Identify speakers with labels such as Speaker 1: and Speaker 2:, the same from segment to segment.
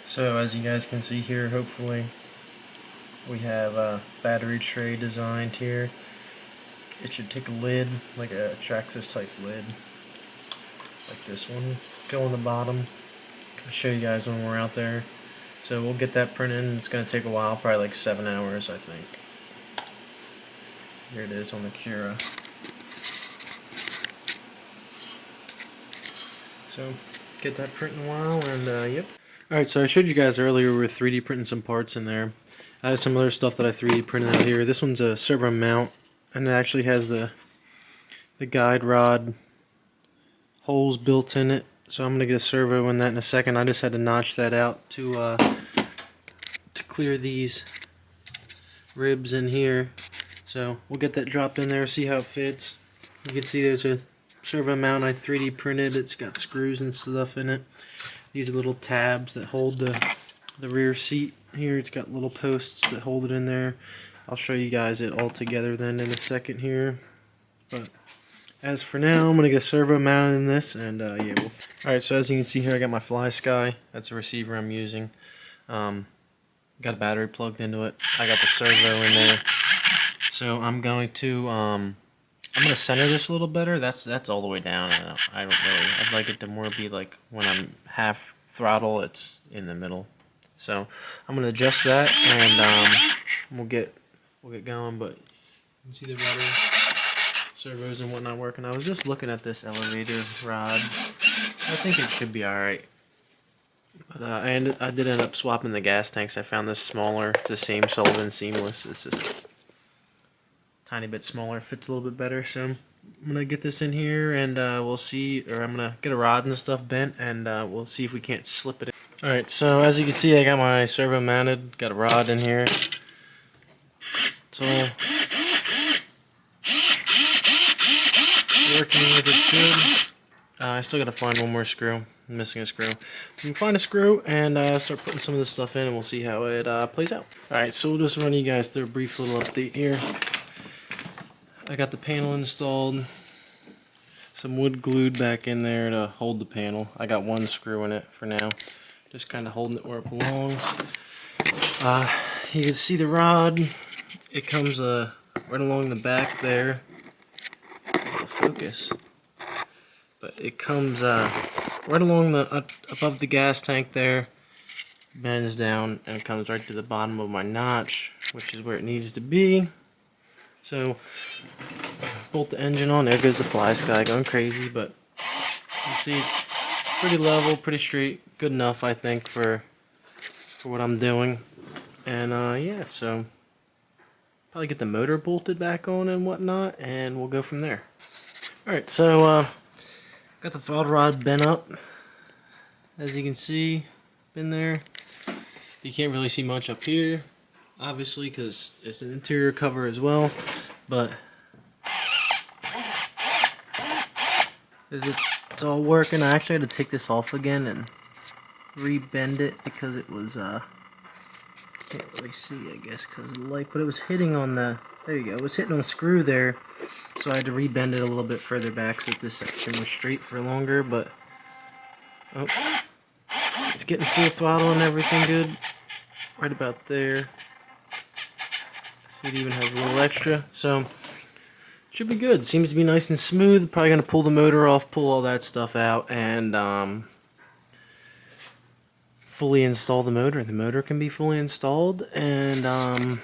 Speaker 1: So as you guys can see here, hopefully we have a battery tray designed here. It should take a lid, like a Traxxas type lid, like this one, go on the bottom. I'll show you guys when we're out there. So we'll get that printed. It's going to take a while, probably like 7 hours I think. Here it is on the Cura. So get that print in a while, and yep. Alright, so I showed you guys earlier we were 3D printing some parts in there. I have some other stuff that I 3D printed out here. This one's a servo mount, and it actually has the guide rod holes built in it. So I'm gonna get a servo in that in a second. I just had to notch that out to clear these ribs in here. So we'll get that dropped in there, see how it fits. You can see there's a servo mount I 3D printed. It's got screws and stuff in it. These are little tabs that hold the rear seat here. It's got little posts that hold it in there. I'll show you guys it all together then in a second here. But as for now, I'm going to get a servo mounted in this, and yeah. Alright, so as you can see here, I got my Fly Sky. That's the receiver I'm using. Got a battery plugged into it. I got the servo in there. So I'm going to center this a little better. That's all the way down. I don't really. I'd like it to more be like when I'm half throttle, it's in the middle. So I'm gonna adjust that, and we'll get going. But you can see the rudder, servos, and whatnot working. I was just looking at this elevator rod. I think it should be all right. But I did end up swapping the gas tanks. I found this smaller, the same Sullivan seamless. It's just tiny bit smaller, fits a little bit better. So I'm gonna get this in here, and we'll see, or I'm gonna get a rod and stuff bent, and we'll see if we can't slip it in. Alright, so as you can see, I got my servo mounted, got a rod in here. It's all working with it good. I still gotta find one more screw. I'm missing a screw. We can find a screw and start putting some of this stuff in, and we'll see how it plays out. Alright, so we'll just run you guys through a brief little update here. I got the panel installed, some wood glued back in there to hold the panel. I got one screw in it for now, just kind of holding it where it belongs. You can see the rod, it comes right along the back there. Focus. But it comes right along the above the gas tank there, bends down, and it comes right to the bottom of my notch, which is where it needs to be. So, bolt the engine on. There goes the Fly Sky going crazy, but you see it's pretty level, pretty straight, good enough I think for what I'm doing. And yeah, so probably get the motor bolted back on and whatnot, and we'll go from there. Alright, so got the throttle rod bent up, as you can see, been there. You can't really see much up here, obviously, because it's an interior cover as well, but it's all working. I actually had to take this off again and re-bend it because it was can't really see, I guess, because of the light, but it was hitting on the, there you go, it was hitting on the screw there, so I had to re-bend it a little bit further back so that this section was straight for longer. But oh, it's getting full throttle and everything good, right about there. See, it even has a little extra, so should be good. Seems to be nice and smooth. Probably gonna pull the motor off, pull all that stuff out, and fully install the motor. The motor can be fully installed, and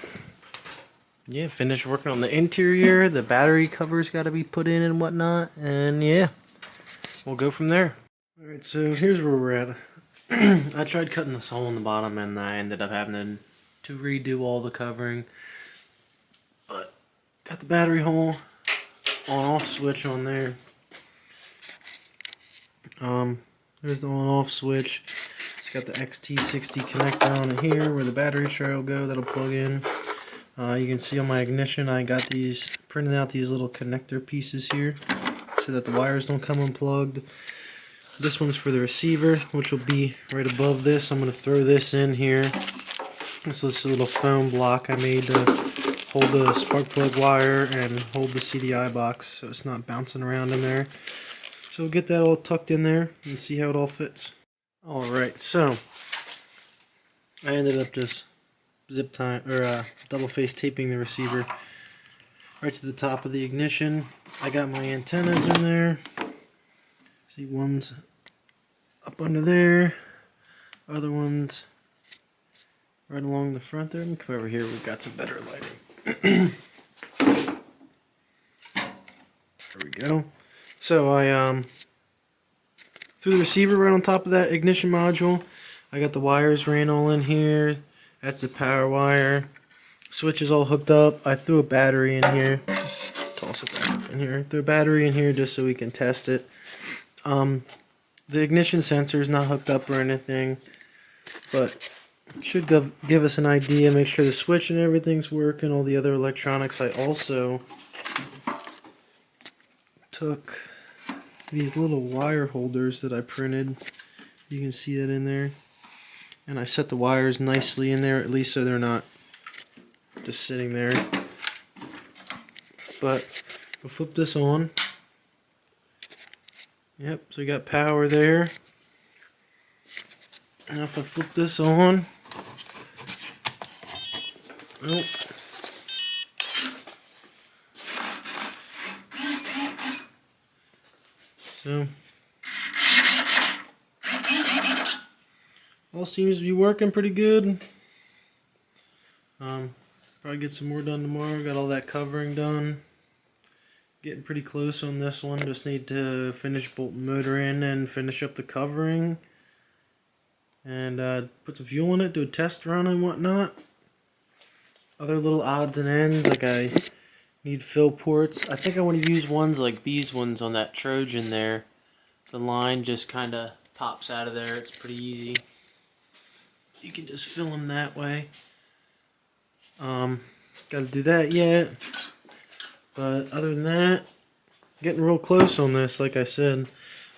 Speaker 1: yeah, finish working on the interior. The battery cover's got to be put in and whatnot, and yeah, we'll go from there. All right, so here's where we're at. I tried cutting this hole in the bottom, and I ended up having to redo all the covering. But got the battery hole on-off switch on there. There's the on-off switch. It's got the XT60 connector on it here where the battery tray will go. That'll plug in. You can see on my ignition I got these printed out, these little connector pieces here so that the wires don't come unplugged. This one's for the receiver, which will be right above this. I'm going to throw this in here. This is this little foam block I made to hold the spark plug wire and hold the CDI box so it's not bouncing around in there. So we'll get that all tucked in there and see how it all fits. Alright, so I ended up just zip tie or double face taping the receiver right to the top of the ignition. I got my antennas in there. See, one's up under there, other one's right along the front there. Let me come over here, we've got some better lighting. There we go. So I threw the receiver right on top of that ignition module. I got the wires ran all in here. That's the power wire. Switch is all hooked up. I threw a battery in here. Toss it back up in here. Threw a battery in here just so we can test it. The ignition sensor is not hooked up or anything, but it should give us an idea. Make sure the switch and everything's working, all the other electronics. I also took these little wire holders that I printed. You can see that in there. And I set the wires nicely in there, at least so they're not just sitting there. But we'll flip this on. Yep, so we got power there. Now if I flip this on, oh. So all seems to be working pretty good. Probably get some more done tomorrow. Got all that covering done. Getting pretty close on this one. Just need to finish bolting the motor in and finish up the covering. And put some fuel in it, do a test run and whatnot. Other little odds and ends, like I need fill ports. I think I want to use ones like these ones on that Trojan there. The line just kind of pops out of there. It's pretty easy. You can just fill them that way. Got to do that yet. But other than that, getting real close on this, like I said.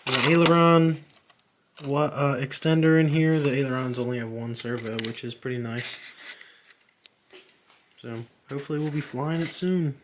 Speaker 1: An aileron extender in here. The ailerons only have one servo, which is pretty nice. So hopefully we'll be flying it soon.